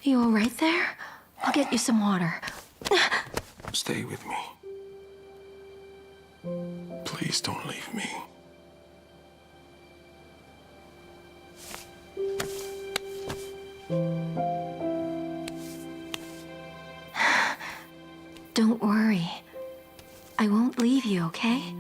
You all right there? I'll get you some water. Stay with me. Please don't leave me. Don't worry. I won't leave you, okay?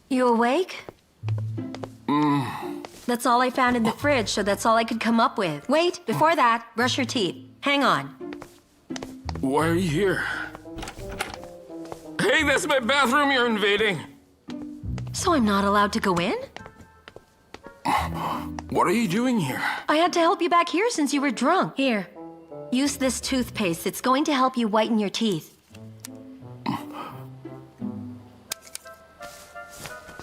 You awake? That's all I found in the fridge, so that's all I could come up with. Wait, before that, brush your teeth. Hang on. Why are you here? Hey, that's my bathroom you're invading! So I'm not allowed to go in? What are you doing here? I had to help you back here since you were drunk. Here, use this toothpaste. It's going to help you whiten your teeth.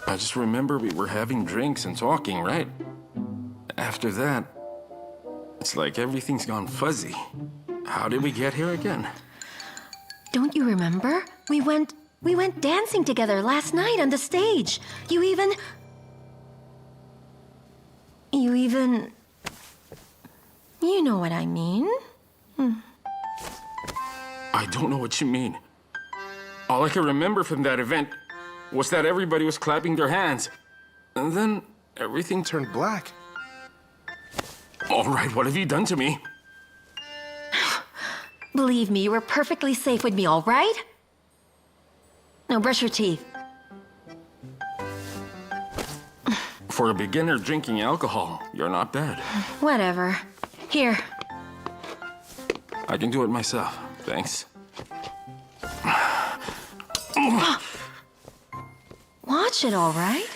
I just remember we were having drinks and talking, right? After that, it's like everything's gone fuzzy. How did we get here again? Don't you remember? We went dancing together last night on the stage. You even... You know what I mean? I don't know what you mean. All I can remember from that event was that everybody was clapping their hands. And then everything turned black. All right, what have you done to me? Believe me, you were perfectly safe with me, all right? Now brush your teeth. For a beginner drinking alcohol, you're not bad. Whatever. Here. I can do it myself, thanks. Watch it, all right?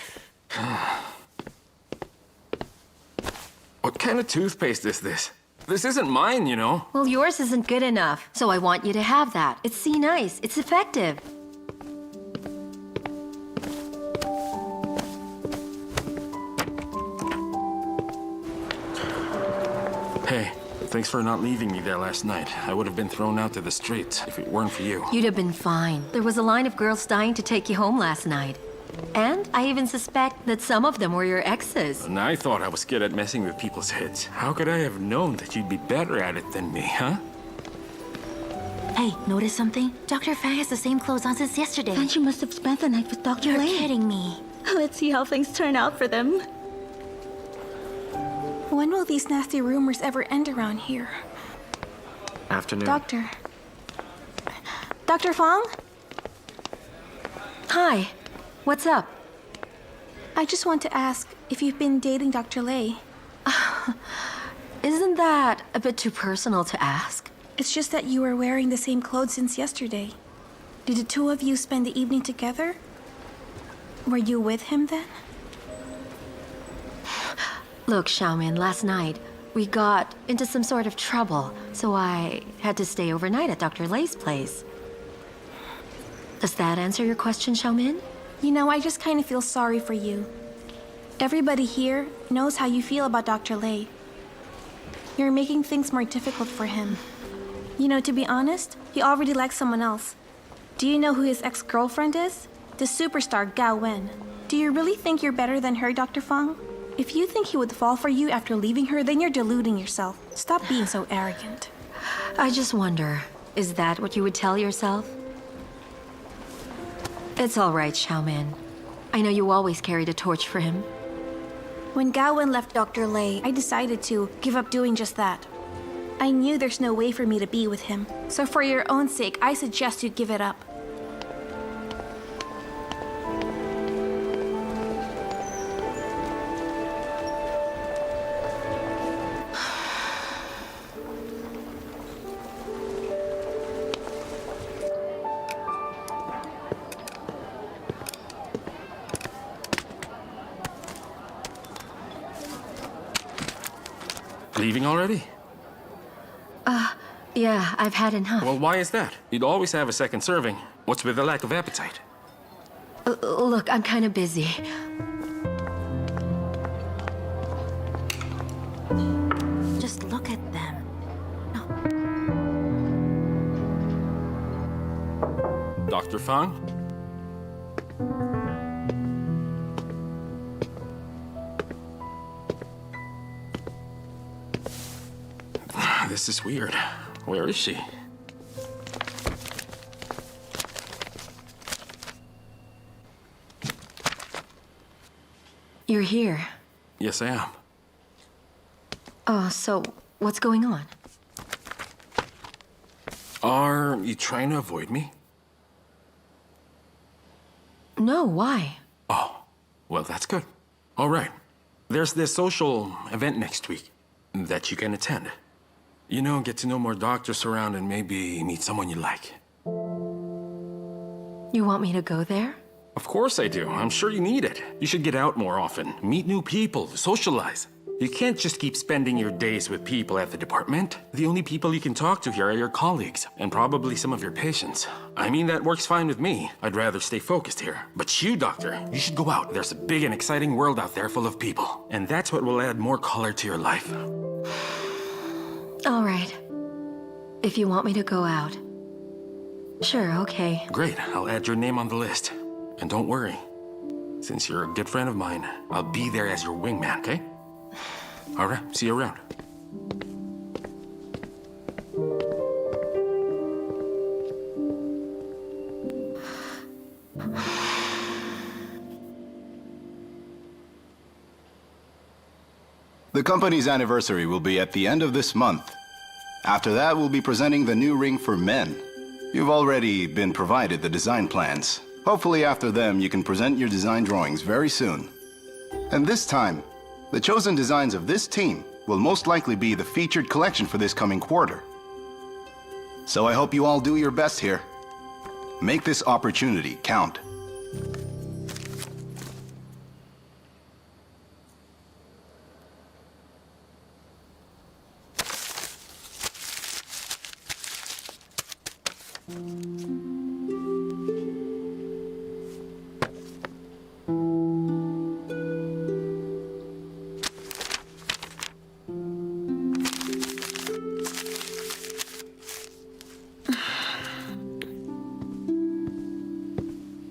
What kind of toothpaste is this? This isn't mine, you know. Well, yours isn't good enough, so I want you to have that. It's See Nice. It's effective. Hey, thanks for not leaving me there last night. I would have been thrown out to the streets if it weren't for you. You'd have been fine. There was a line of girls dying to take you home last night. And I even suspect that some of them were your exes. And I thought I was good at messing with people's heads. How could I have known that you'd be better at it than me, huh? Hey, notice something? Dr. Fang has the same clothes on since yesterday. Then she must have spent the night with Dr. You're Liang. kidding me. Let's see how things turn out for them. When will these nasty rumors ever end around here? Afternoon. Doctor. Dr. Fang? Hi. What's up? I just want to ask if you've been dating Dr. Lei. Isn't that a bit too personal to ask? It's just that you were wearing the same clothes since yesterday. Did the two of you spend the evening together? Were you with him then? Look, Xiaomin, last night we got into some sort of trouble, so I had to stay overnight at Dr. Lei's place. Does that answer your question, Xiaomin? You know, I just kind of feel sorry for you. Everybody here knows how you feel about Dr. Lei. You're making things more difficult for him. You know, to be honest, he already likes someone else. Do you know who his ex-girlfriend is? The superstar Gao Wen. Do you really think you're better than her, Dr. Fang? If you think he would fall for you after leaving her, then you're deluding yourself. Stop being so arrogant. I just wonder, is that what you would tell yourself? It's all right, Xiaomin. I know you always carried a torch for him. When Gao Wen left Dr. Lei, I decided to give up doing just that. I knew there's no way for me to be with him. So for your own sake, I suggest you give it up. Leaving already? Yeah, I've had enough. Well, why is that? You'd always have a second serving. What's with the lack of appetite? Look, I'm kind of busy. Just look at them. Dr. Fang? This is weird. Where is she? You're here. Yes, I am. Oh, so what's going on? Are you trying to avoid me? No, why? Oh, well, that's good. All right. There's this social event next week that you can attend. You know, get to know more doctors around and maybe meet someone you like. You want me to go there? Of course I do. I'm sure you need it. You should get out more often, meet new people, socialize. You can't just keep spending your days with people at the department. The only people you can talk to here are your colleagues and probably some of your patients. I mean, that works fine with me. I'd rather stay focused here. But you, doctor, you should go out. There's a big and exciting world out there full of people. And that's what will add more color to your life. All right. If you want me to go out. Sure, okay. Great. I'll add your name on the list. And don't worry. Since you're a good friend of mine, I'll be there as your wingman, okay? All right. See you around. The company's anniversary will be at the end of this month. After that, we'll be presenting the new ring for men. You've already been provided the design plans. Hopefully after them, you can present your design drawings very soon. And this time, the chosen designs of this team will most likely be the featured collection for this coming quarter. So I hope you all do your best here. Make this opportunity count.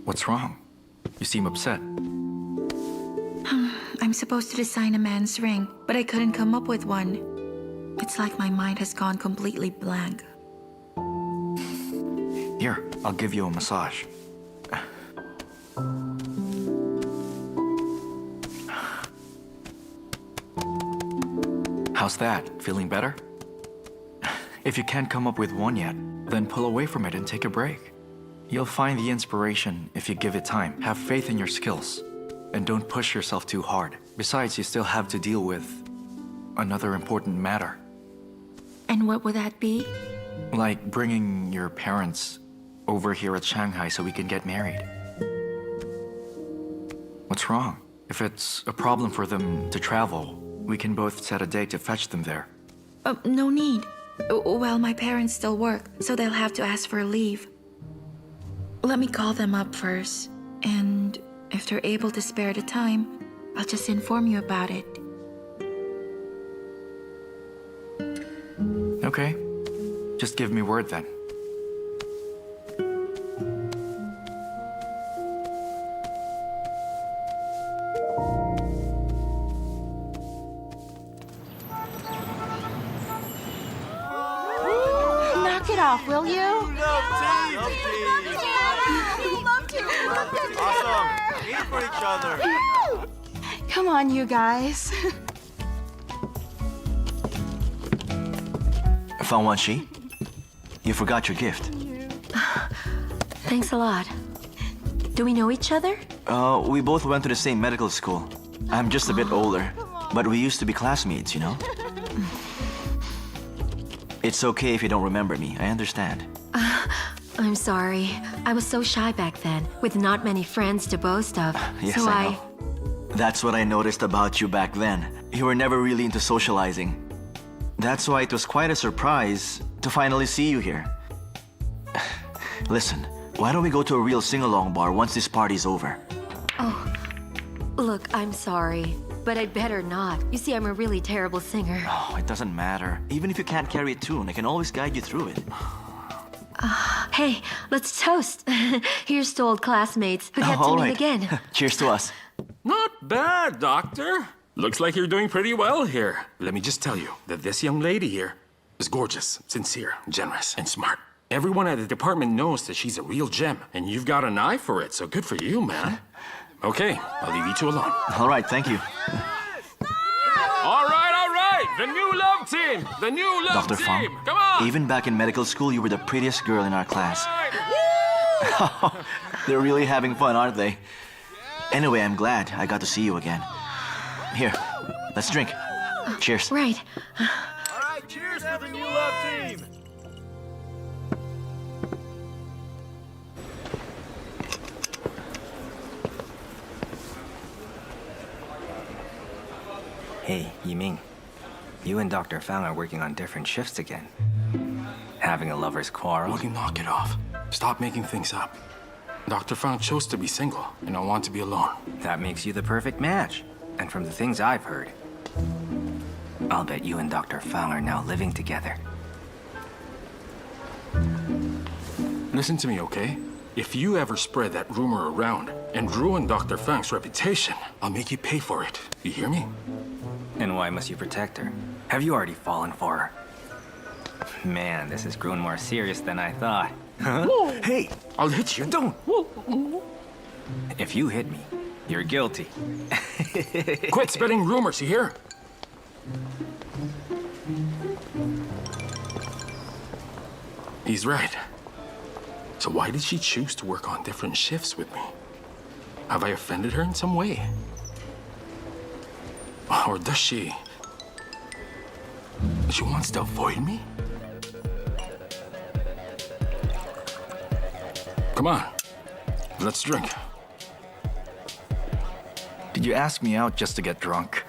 What's wrong? You seem upset. I'm supposed to design a man's ring, but I couldn't come up with one. It's like my mind has gone completely blank. Here, I'll give you a massage. How's that? Feeling better? If you can't come up with one yet, then pull away from it and take a break. You'll find the inspiration if you give it time. Have faith in your skills. And don't push yourself too hard. Besides, you still have to deal with another important matter. And what would that be? Like bringing your parents over here at Shanghai so we can get married. What's wrong? If it's a problem for them to travel, we can both set a date to fetch them there. No need. Well, my parents still work, so they'll have to ask for a leave. Let me call them up first. And if they're able to spare the time, I'll just inform you about it. Okay. Just give me word then. Knock it off, will you? Awesome. Eat for each other. Come on, you guys. Fangwanxi, you forgot your gift. Thanks a lot. Do we know each other? We both went to the same medical school. I'm just a bit older, but we used to be classmates, you know? It's okay if you don't remember me, I understand. I'm sorry. I was so shy back then, with not many friends to boast of. Yes, so I know. That's what I noticed about you back then. You were never really into socializing. That's why it was quite a surprise to finally see you here. Listen, why don't we go to a real sing-along bar once this party's over? Oh, look, I'm sorry, but I'd better not. You see, I'm a really terrible singer. Oh, it doesn't matter. Even if you can't carry a tune, I can always guide you through it. Hey, let's toast. Here's to old classmates who get to all meet right. again. Cheers to us. Not bad, Doctor. Looks like you're doing pretty well here. Let me just tell you that this young lady here is gorgeous, sincere, generous, and smart. Everyone at the department knows that she's a real gem, and you've got an eye for it, so good for you, man. Okay, I'll leave you two alone. All right, thank you. All right. The new love team! The new love Dr. team! Fang, Come on! even back in medical school, you were the prettiest girl in our class. They're really having fun, aren't they? Anyway, I'm glad I got to see you again. Here, let's drink. Cheers. Right. All right, cheers for the new love team. Hey, Yiming. You and Dr. Fang are working on different shifts again. Having a lover's quarrel? Will you knock it off? Stop making things up. Dr. Fang chose to be single, and I want to be alone. That makes you the perfect match. And from the things I've heard, I'll bet you and Dr. Fang are now living together. Listen to me, okay? If you ever spread that rumor around and ruin Dr. Fang's reputation, I'll make you pay for it. You hear me? And why must you protect her? Have you already fallen for her? Man, this has grown more serious than I thought. Huh? Hey, I'll hit you. Don't. If you hit me, you're guilty. Quit spreading rumors, you hear? He's right. So why did she choose to work on different shifts with me? Have I offended her in some way? Or does she wants to avoid me? Come on, let's drink. Did you ask me out just to get drunk?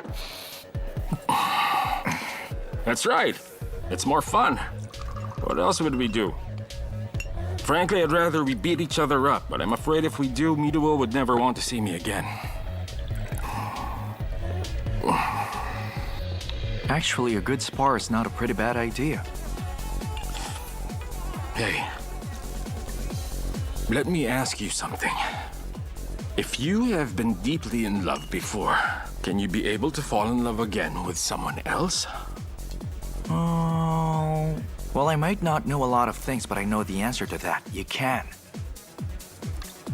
That's right. It's more fun. What else would we do? Frankly, I'd rather we beat each other up, but I'm afraid if we do, Miduo would never want to see me again. Actually, a good spar is not a pretty bad idea. Hey, let me ask you something. If you have been deeply in love before, can you be able to fall in love again with someone else? Oh, well, I might not know a lot of things, but I know the answer to that. You can.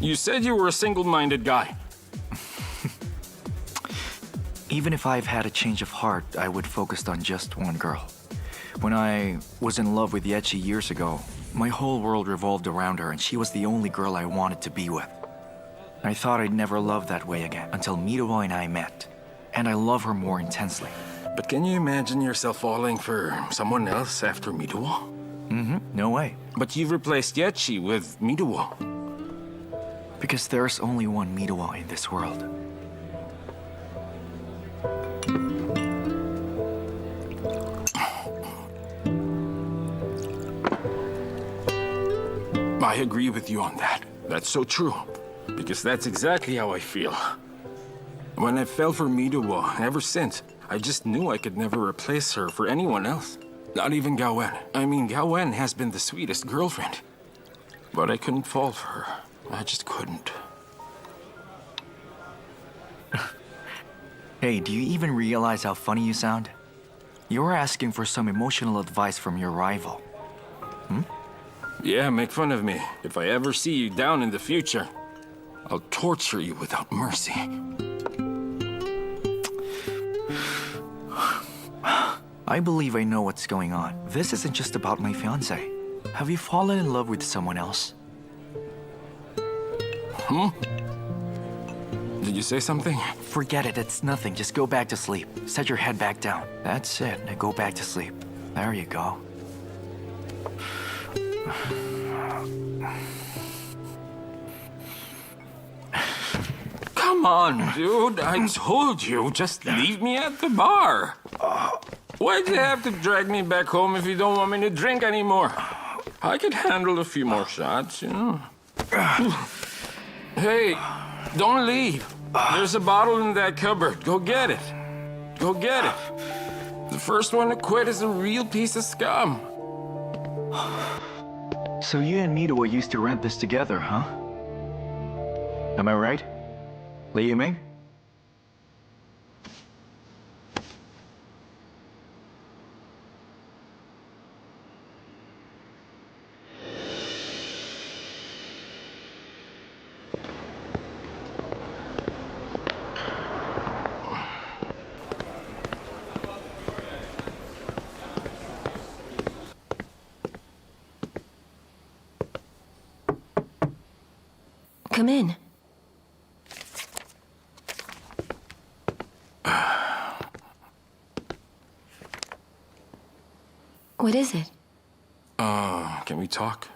You said you were a single-minded guy. Even if I've had a change of heart, I would focus on just one girl. When I was in love with Yechi years ago, my whole world revolved around her, and she was the only girl I wanted to be with. I thought I'd never love that way again until Miduo and I met, and I love her more intensely. But can you imagine yourself falling for someone else after Miduo? No way. But you've replaced Yechi with Miduo. Because there's only one Miduo in this world. I agree with you on that. That's so true. Because that's exactly how I feel. When I fell for Midowo, ever since, I just knew I could never replace her for anyone else. Not even Gaowen. I mean, Gaowen has been the sweetest girlfriend. But I couldn't fall for her. I just couldn't. Hey, do you even realize how funny you sound? You're asking for some emotional advice from your rival. Yeah, make fun of me. If I ever see you down in the future, I'll torture you without mercy. I believe I know what's going on. This isn't just about my fiancé. Have you fallen in love with someone else? Did you say something? Forget it, it's nothing. Just go back to sleep. Set your head back down. That's it. Now go back to sleep. There you go. Come on, dude. I told you, just leave me at the bar. Why'd you have to drag me back home if you don't want me to drink anymore? I could handle a few more shots, you know. Hey, don't leave. There's a bottle in that cupboard. Go get it. Go get it. The first one to quit is a real piece of scum. So you and Midowo used to rent this together, huh? Am I right? Li Yiming? Come in. What is it? Can we talk?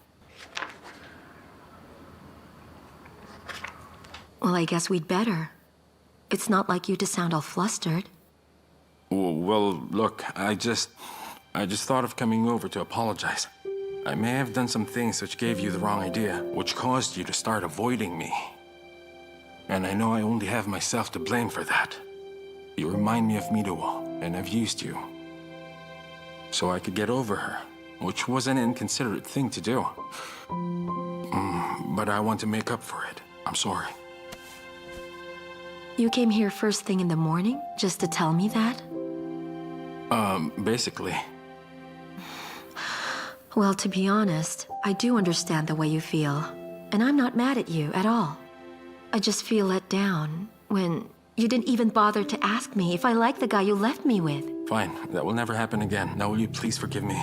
Well, I guess we'd better. It's not like you to sound all flustered. Well, look, I just thought of coming over to apologize. I may have done some things which gave you the wrong idea, which caused you to start avoiding me. And I know I only have myself to blame for that. You remind me of Midowo, and I've used you. So I could get over her, which was an inconsiderate thing to do. But I want to make up for it. I'm sorry. You came here first thing in the morning just to tell me that? Basically. Well, to be honest, I do understand the way you feel. And I'm not mad at you at all. I just feel let down when you didn't even bother to ask me if I like the guy you left me with. Fine, that will never happen again. Now will you please forgive me?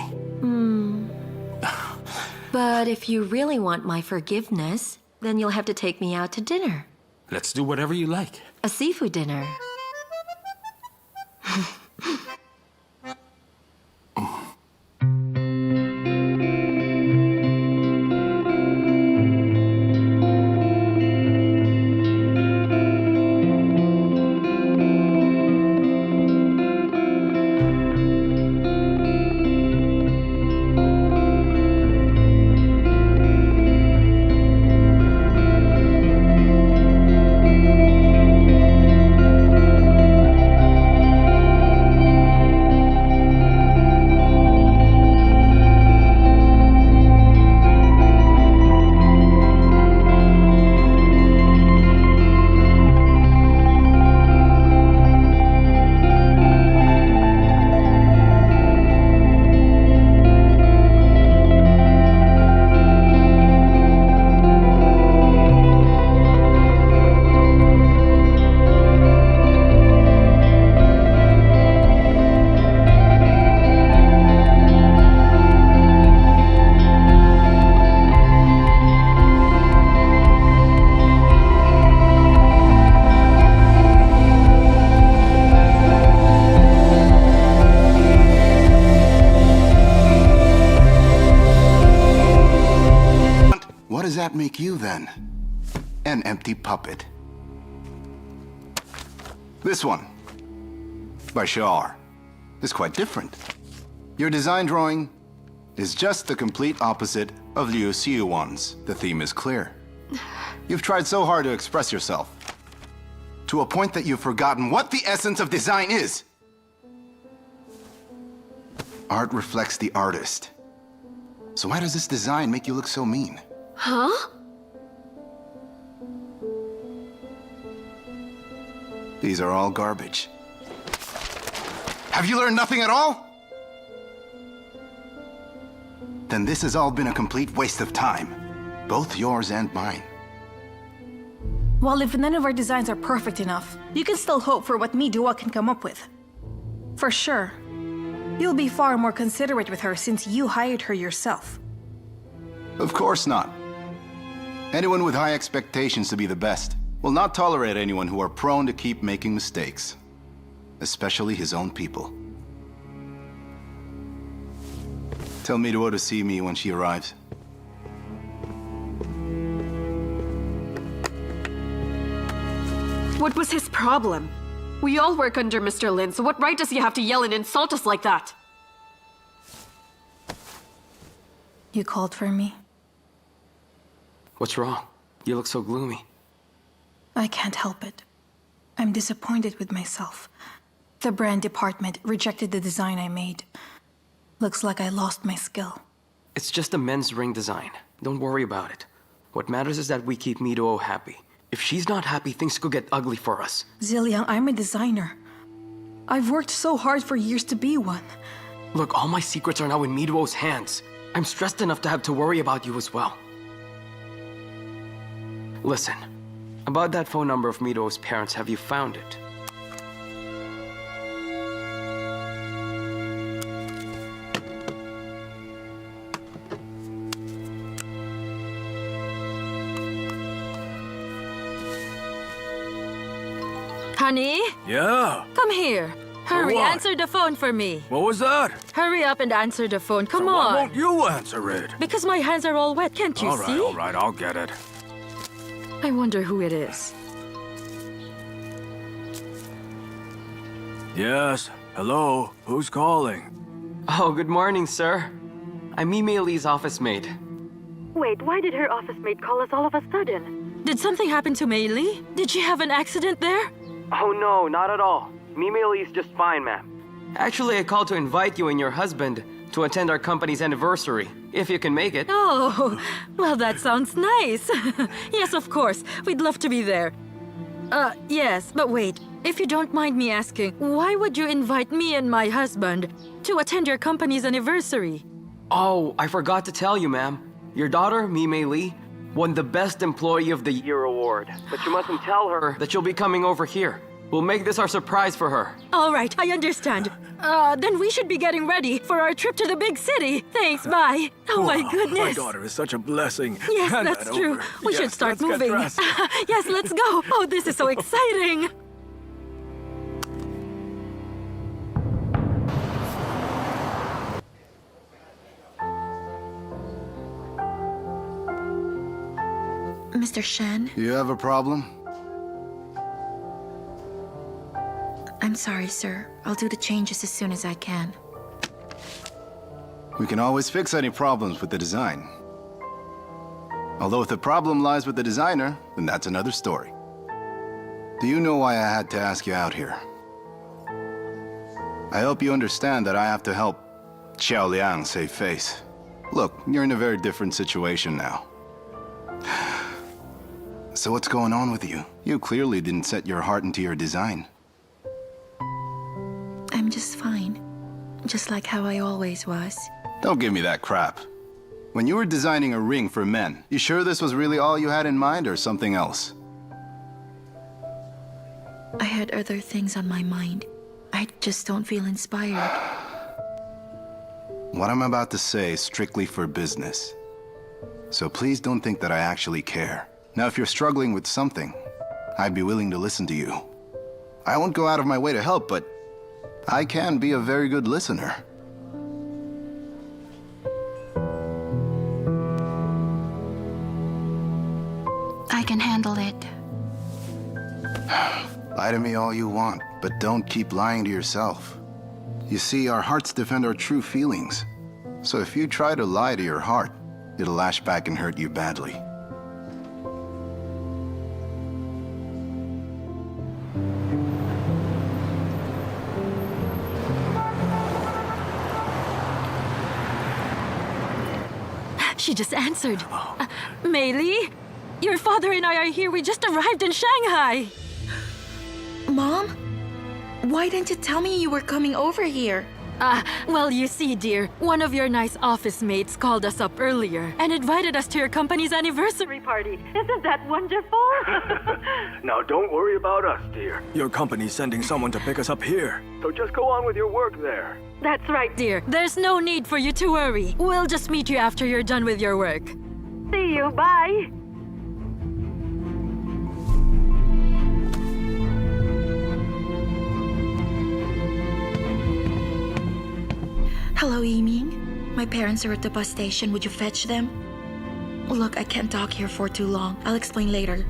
But if you really want my forgiveness, then you'll have to take me out to dinner. Let's do whatever you like. A seafood dinner. What does that make you, then? An empty puppet. This one, by Shar, is quite different. Your design drawing is just the complete opposite of Liu Xiyuan's. The theme is clear. You've tried so hard to express yourself, to a point that you've forgotten what the essence of design is. Art reflects the artist. So why does this design make you look so mean? Huh? These are all garbage. Have you learned nothing at all? Then this has all been a complete waste of time. Both yours and mine. Well, if none of our designs are perfect enough, you can still hope for what Midou can come up with. For sure. You'll be far more considerate with her since you hired her yourself. Of course not. Anyone with high expectations to be the best will not tolerate anyone who are prone to keep making mistakes, especially his own people. Tell Midou to see me when she arrives. What was his problem? We all work under Mr. Lin, so what right does he have to yell and insult us like that? You called for me? What's wrong? You look so gloomy. I can't help it. I'm disappointed with myself. The brand department rejected the design I made. Looks like I lost my skill. It's just a men's ring design. Don't worry about it. What matters is that we keep Midou happy. If she's not happy, things could get ugly for us. Ziliang, I'm a designer. I've worked so hard for years to be one. Look, all my secrets are now in Midou's hands. I'm stressed enough to have to worry about you as well. Listen, about that phone number of Midou's parents, have you found it? Honey? Yeah? Come here. Hurry, what? answer the phone for me. What was that? Hurry up and answer the phone. Come So on. why won't you answer it? Because my hands are all wet, can't you see? All right, I'll get it. I wonder who it is. Yes, hello, who's calling? Oh, good morning, sir. I'm Mei Li's office mate. Wait, why did her office mate call us all of a sudden? Did something happen to Mei Li? Did she have an accident there? Oh, no, not at all. Mei Li's just fine, ma'am. Actually, I called to invite you and your husband to attend our company's anniversary, if you can make it. Oh, well, that sounds nice. Yes, of course. We'd love to be there. Yes, but wait. If you don't mind me asking, why would you invite me and my husband to attend your company's anniversary? Oh, I forgot to tell you, ma'am. Your daughter, Mei Li, won the Best Employee of the Year award. But you mustn't tell her that you'll be coming over here. We'll make this our surprise for her. All right, I understand. Then we should be getting ready for our trip to the big city. Thanks, bye. Oh, my goodness. My daughter is such a blessing. Yes, Hand that's that true. over. We Yes, should start let's get moving. dressed. Yes, let's go. Oh, this is so exciting. Mr. Shen, You have a problem? I'm sorry, sir. I'll do the changes as soon as I can. We can always fix any problems with the design. Although if the problem lies with the designer, then that's another story. Do you know why I had to ask you out here? I hope you understand that I have to help Xiao Liang save face. Look, you're in a very different situation now. So what's going on with you? You clearly didn't set your heart into your design. I'm just fine. Just like how I always was. Don't give me that crap. When you were designing a ring for men, you sure this was really all you had in mind or something else? I had other things on my mind. I just don't feel inspired. What I'm about to say is strictly for business. So please don't think that I actually care. Now, if you're struggling with something, I'd be willing to listen to you. I won't go out of my way to help, but I can be a very good listener. I can handle it. Lie to me all you want, but don't keep lying to yourself. You see, our hearts defend our true feelings. So if you try to lie to your heart, it'll lash back and hurt you badly. She just answered. Mei Li, your father and I are here. We just arrived in Shanghai. Mom? Why didn't you tell me you were coming over here? Well, you see, dear, one of your nice office mates called us up earlier and invited us to your company's anniversary party. Isn't that wonderful? Now don't worry about us, dear. Your company's sending someone to pick us up here. So just go on with your work there. That's right, dear. There's no need for you to worry. We'll just meet you after you're done with your work. See you. Bye. Hello, Yiming. My parents are at the bus station. Would you fetch them? Look, I can't talk here for too long. I'll explain later.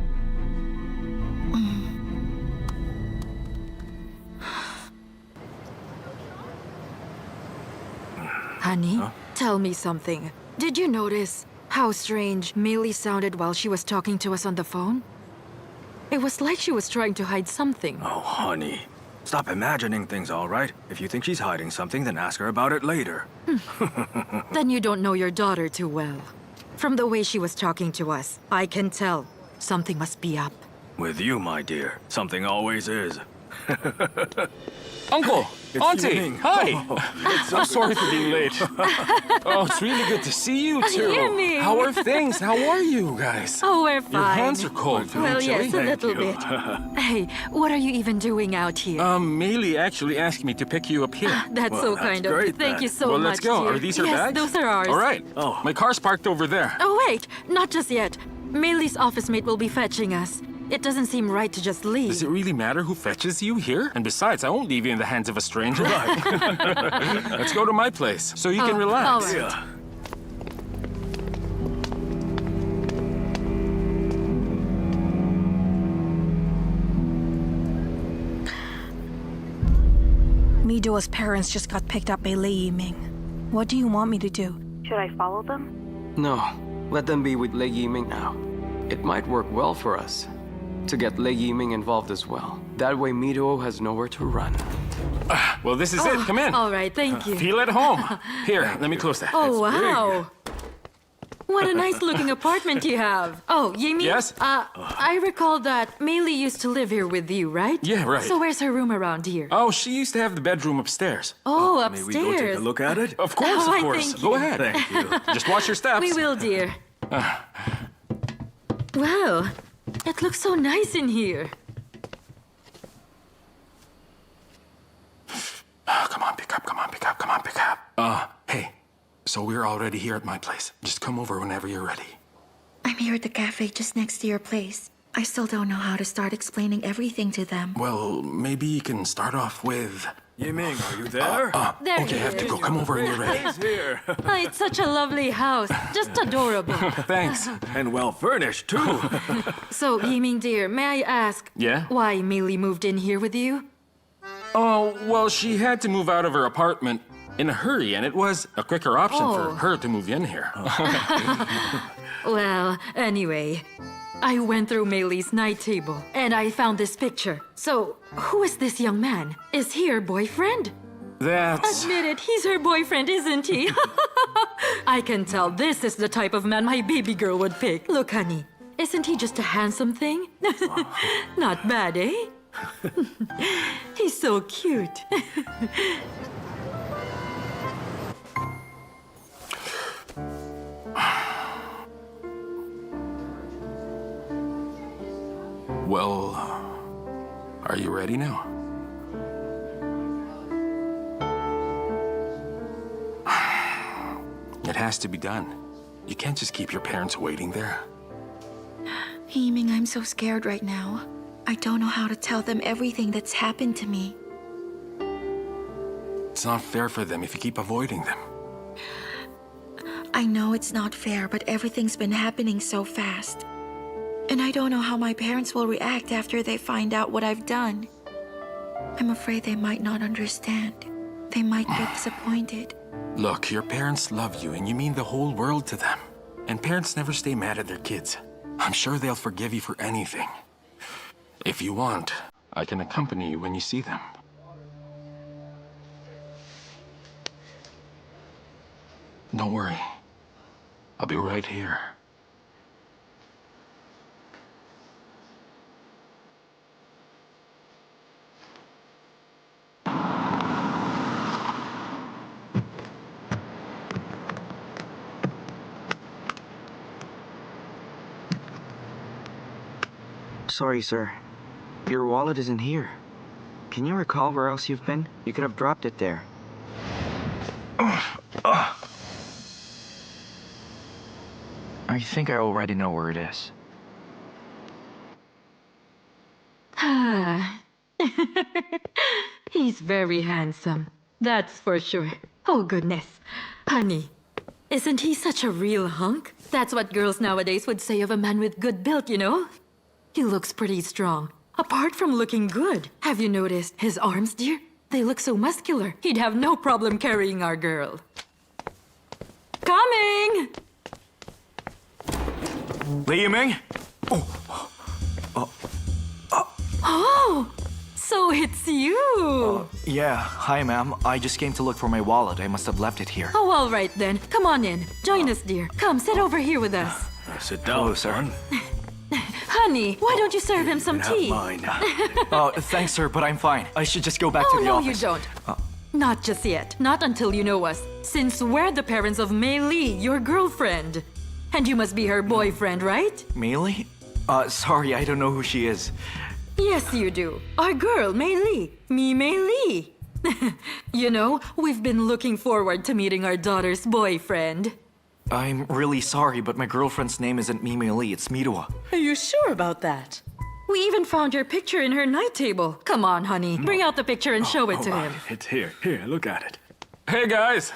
Honey, tell me something. Did you notice how strange Mei Li sounded while she was talking to us on the phone? It was like she was trying to hide something. Oh, honey. Stop imagining things, all right? If you think she's hiding something, then ask her about it later. Then you don't know your daughter too well. From the way she was talking to us, I can tell something must be up. With you, my dear, something always is. Uncle! It's Auntie! Yiming. Hi! Oh, I'm sorry for being late. Oh, it's really good to see you too. Yiming. How are things? How are you guys? Oh, we're fine. Your hands are cold. Feeling Well, yes, a chilly? little bit. Hey, what are you even doing out here? Mei Li actually asked me to pick you up here. That's so kind of you. Thank you so well, much, let's go. dear. Are these her yes, bags? Those are ours. All right. Oh. My car's parked over there. Oh, wait. Not just yet. Mei Li's office mate will be fetching us. It doesn't seem right to just leave. Does it really matter who fetches you here? And besides, I won't leave you in the hands of a stranger. Let's go to my place so you can relax. All right. Yeah. Mido's parents just got picked up by Lei Yiming. What do you want me to do? Should I follow them? No, let them be with Lei Yiming now. It might work well for us to get Lei Yiming involved as well. That way Mido has nowhere to run. Well, this is it. Come in. All right, thank you. Feel at home. Here, let me close that. Oh, wow. What a nice-looking apartment you have. Oh, Yiming? Yes? I recall that Mei Li used to live here with you, right? Yeah, right. So where's her room around here? Oh, she used to have the bedroom upstairs. Oh, May upstairs. we go take a look at it? Of course, Oh, of course. thank Go you. ahead. Thank you. Just watch your steps. We will, dear. Well, it looks so nice in here. Come on, pick up, come on, pick up, come on, pick up. Hey, so we're already here at my place. Just come over whenever you're ready. I'm here at the cafe just next to your place. I still don't know how to start explaining everything to them. Well, maybe you can start off with... Yiming, are you there? There okay, I he have to is. go. Come over when you're ready. He's here. Oh, it's such a lovely house. Just adorable. Thanks. And well furnished, too. So, Yiming dear, may I ask Yeah? why Mei Li moved in here with you? Oh, well, she had to move out of her apartment in a hurry, and it was a quicker option for Oh. her to move in here. Well, anyway, I went through Mei Li's night table, and I found this picture. So, who is this young man? Is he her boyfriend? That's... Admit it, he's her boyfriend, isn't he? I can tell this is the type of man my baby girl would pick. Look, honey, isn't he just a handsome thing? Not bad, eh? He's so cute. Well, are you ready now? It has to be done. You can't just keep your parents waiting there. Yiming, I'm so scared right now. I don't know how to tell them everything that's happened to me. It's not fair for them if you keep avoiding them. I know it's not fair, but everything's been happening so fast. And I don't know how my parents will react after they find out what I've done. I'm afraid they might not understand. They might get disappointed. Look, your parents love you and you mean the whole world to them. And parents never stay mad at their kids. I'm sure they'll forgive you for anything. If you want, I can accompany you when you see them. Don't worry. I'll be right here. Sorry, sir. Your wallet isn't here. Can you recall where else you've been? You could have dropped it there. I think I already know where it is. He's very handsome. That's for sure. Oh, goodness. Honey, isn't he such a real hunk? That's what girls nowadays would say of a man with good build, you know? He looks pretty strong. Apart from looking good, have you noticed his arms, dear? They look so muscular. He'd have no problem carrying our girl. Coming! Li Yiming? Oh, so it's you. Yeah, hi ma'am. I just came to look for my wallet. I must have left it here. Oh, all right then. Come on in. Join us, dear. Come, sit over here with us. Sit down, son. Honey, why don't you serve him some tea? Mine. Oh, thanks, sir, but I'm fine. I should just go back to the no, office. you don't. Not just yet. Not until you know us. Since we're the parents of Mei Li, your girlfriend. And you must be her boyfriend, right? Mei Li? Sorry, I don't know who she is. Yes, you do. Our girl, Mei Li. Mei Li. You know, we've been looking forward to meeting our daughter's boyfriend. I'm really sorry, but my girlfriend's name isn't Mei Li, it's Midua. Are you sure about that? We even found your picture in her night table. Come on, honey. Bring out the picture and show it to him. It's here. Here, look at it. Hey, guys!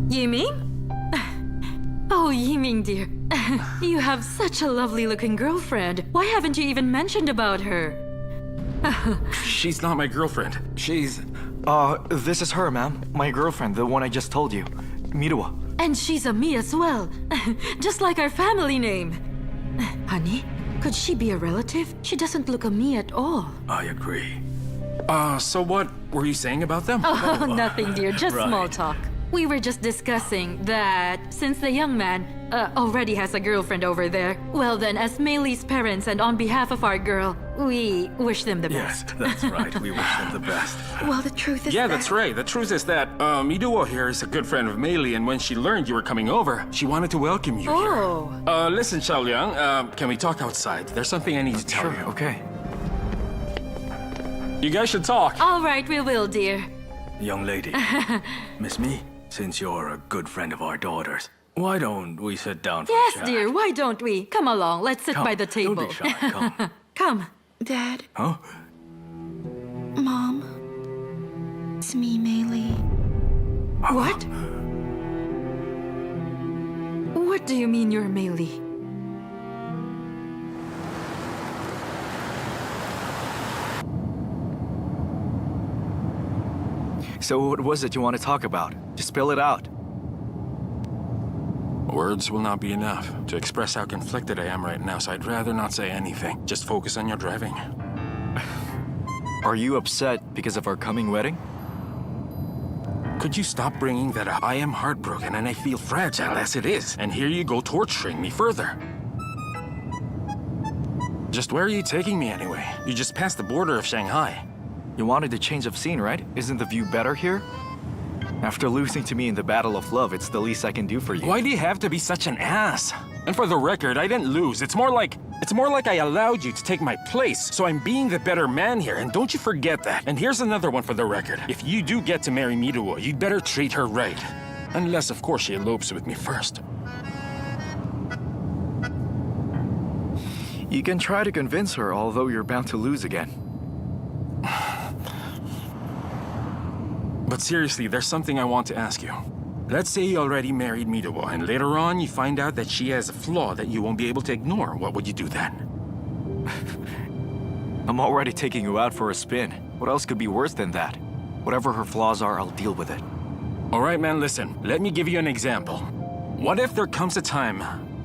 Yiming? Oh, Yiming, dear. You have such a lovely-looking girlfriend. Why haven't you even mentioned about her? She's not my girlfriend. She's... This is her, ma'am. My girlfriend, the one I just told you. Midua. And she's a me as well. Just like our family name. Honey, could she be a relative? She doesn't look a me at all. I agree. So what were you saying about them? Oh, nothing, dear. Just Right. small talk. We were just discussing that since the young man already has a girlfriend over there, well then, as Mei Li's parents and on behalf of our girl, we wish them the Yes, best. that's right. We wish them the best. Well, the truth is Yeah, that... that's right. The truth is that, Midua here is a good friend of Mei Li, and when she learned you were coming over, she wanted to welcome you Oh. here. Listen, Xiao Liang, can we talk outside? There's something I need to tell you. Okay. You guys should talk. All right, we will, dear. Young lady, Miss Me, since you're a good friend of our daughter's, why don't we sit down for a Yes, chat? dear, why don't we? Come along, let's sit Come, by the table. Don't be shy. Come. Come. Dad, Huh? Mom, it's me, Mei Li. What? What do you mean you're Mei Li? So what was it you want to talk about? Just spill it out. Words will not be enough to express how conflicted I am right now, so I'd rather not say anything. Just focus on your driving. Are you upset because of our coming wedding? Could you stop bringing that up? I am heartbroken and I feel fragile as it is. And here you go torturing me further. Just where are you taking me anyway? You just passed the border of Shanghai. You wanted a change of scene, right? Isn't the view better here? After losing to me in the battle of love, it's the least I can do for you. Why do you have to be such an ass? And for the record, I didn't lose. It's more like I allowed you to take my place, so I'm being the better man here, and don't you forget that. And here's another one for the record. If you do get to marry Midua, you'd better treat her right. Unless, of course, she elopes with me first. You can try to convince her, although you're bound to lose again. But seriously, there's something I want to ask you. Let's say you already married Midua, and later on you find out that she has a flaw that you won't be able to ignore. What would you do then? I'm already taking you out for a spin. What else could be worse than that? Whatever her flaws are, I'll deal with it. All right, man, listen. Let me give you an example. What if there comes a time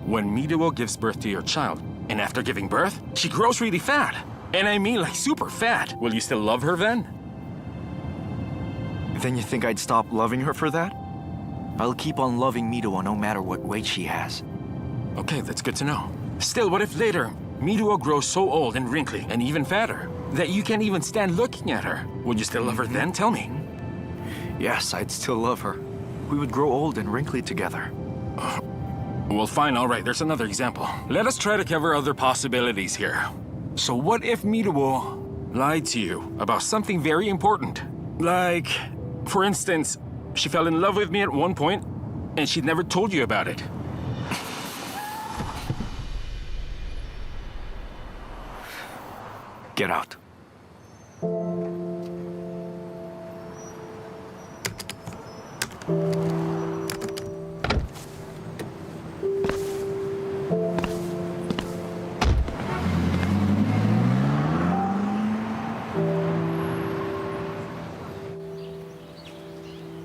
when Midua gives birth to your child, and after giving birth, she grows really fat? And I mean like super fat. Will you still love her then? Then you think I'd stop loving her for that? I'll keep on loving Miduo no matter what weight she has. Okay, that's good to know. Still, what if later, Miduo grows so old and wrinkly and even fatter that you can't even stand looking at her? Would you still love her then? Tell me. Yes, I'd still love her. We would grow old and wrinkly together. Well, fine, all right, there's another example. Let us try to cover other possibilities here. So what if Miduo lied to you about something very important? Like, for instance, she fell in love with me at one point, and she'd never told you about it. Get out.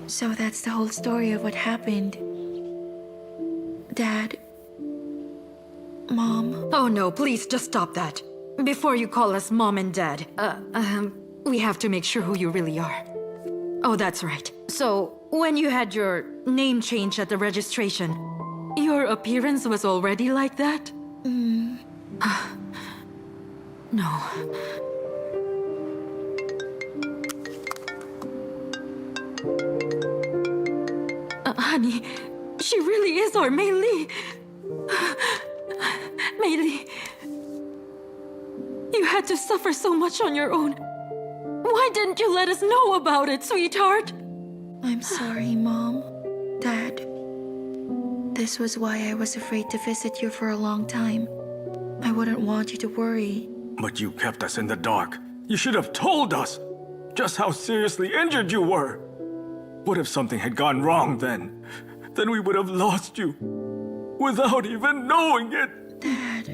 So that's the whole story of what happened. Dad. Mom. Oh no, please just stop that. Before you call us Mom and Dad, we have to make sure who you really are. Oh, that's right. So, when you had your name changed at the registration, your appearance was already like that? No. Honey, she really is our Mei Li. Mei Li, you had to suffer so much on your own. Why didn't you let us know about it, sweetheart? I'm sorry, Mom. Dad. This was why I was afraid to visit you for a long time. I wouldn't want you to worry. But you kept us in the dark. You should have told us just how seriously injured you were. What if something had gone wrong then? Then we would have lost you without even knowing it. Dad,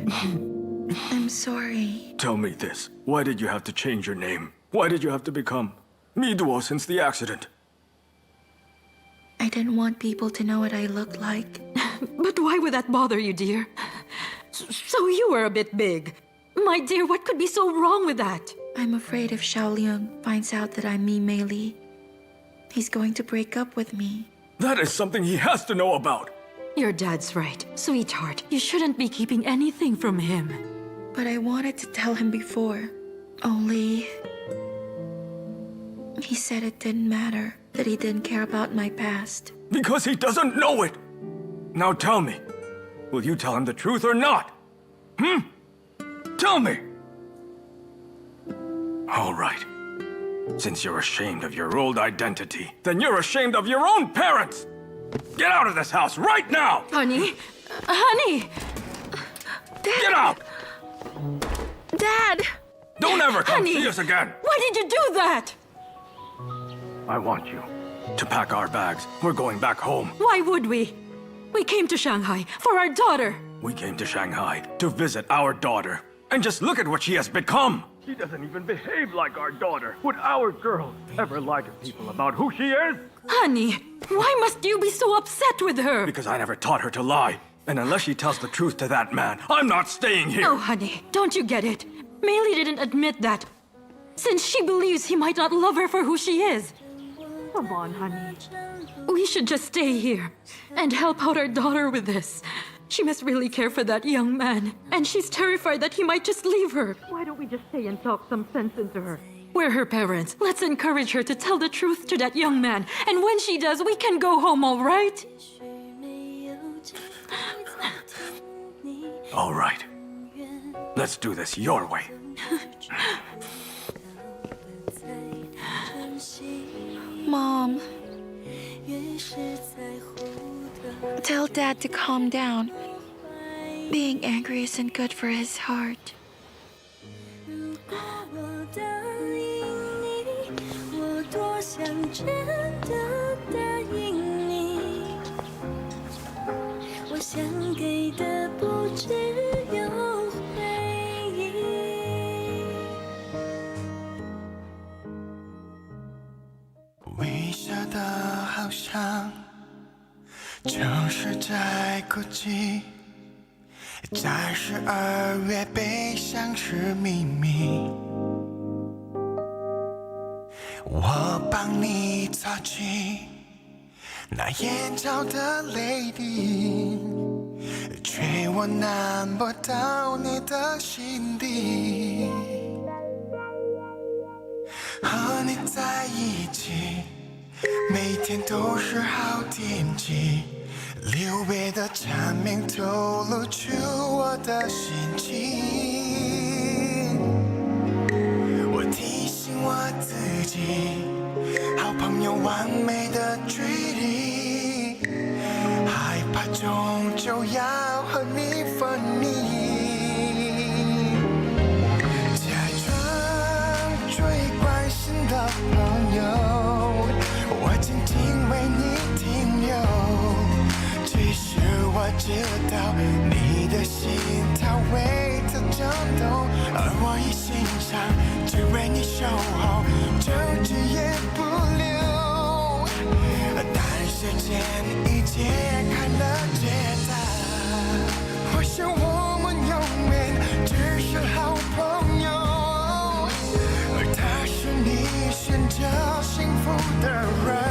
I'm sorry. Tell me this. Why did you have to change your name? Why did you have to become Miduo since the accident? I didn't want people to know what I looked like. But why would that bother you, dear? So you were a bit big. My dear, what could be so wrong with that? I'm afraid if Xiao Liang finds out that I'm Mei Li, he's going to break up with me. That is something he has to know about. Your dad's right. Sweetheart, you shouldn't be keeping anything from him. But I wanted to tell him before. Only... he said it didn't matter, that he didn't care about my past. Because he doesn't know it! Now tell me, will you tell him the truth or not? Tell me! All right. Since you're ashamed of your old identity, then you're ashamed of your own parents! Get out of this house right now! Honey! Honey! Dad! Get out! Dad! Don't ever come Honey! see us again! Why did you do that? I want you to pack our bags. We're going back home. Why would we? We came to Shanghai for our daughter. We came to Shanghai to visit our daughter. And just look at what she has become. She doesn't even behave like our daughter. Would our girl ever lie to people about who she is? Honey, why must you be so upset with her? Because I never taught her to lie. And unless she tells the truth to that man, I'm not staying here. Oh, honey, don't you get it? Mei Li didn't admit that, since she believes he might not love her for who she is. Come on, honey. We should just stay here and help out our daughter with this. She must really care for that young man, and she's terrified that he might just leave her. Why don't we just stay and talk some sense into her? We're her parents. Let's encourage her to tell the truth to that young man, and when she does, we can go home, all right? All right. Let's do this your way. Mom. Tell Dad to calm down. Being angry isn't good for his heart. 我帮你擦去那眼角的泪滴，却我难不到你的心底。和你在一起，每天都是好天气，留别的蝉鸣透露出我的心情。我提醒我自己，好朋友完美的距离，害怕终究要和你分离。假装最关心的朋友，我静静为你停留。其实我知道你的心它为它颤抖，而我一心想只为你守候，争执也不留。但时间已解开了解答，我想我们永远只是好朋友，而他是你选择幸福的人。